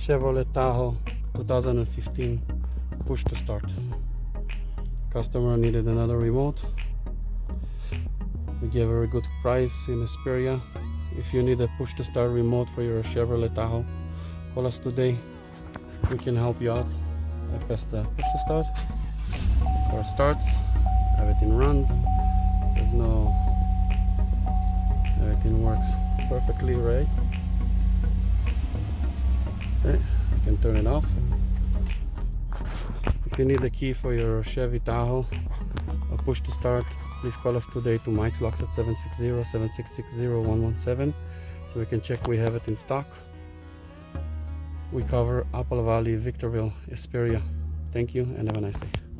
Chevrolet Tahoe 2015 push to start. Customer needed another remote. We gave a very good price in Hesperia. If you need a push to start remote for your Chevrolet Tahoe, call us today. We can help you out. I press the push to start. Car starts. Everything runs. Everything works perfectly, right? Okay, you can turn it off. If you need a key for your Chevy Tahoe, a push to start, please call us today to Mike's Locks at 760-766-0117 so we can check we have it in stock. We cover Apple Valley, Victorville, Hesperia. Thank you and have a nice day.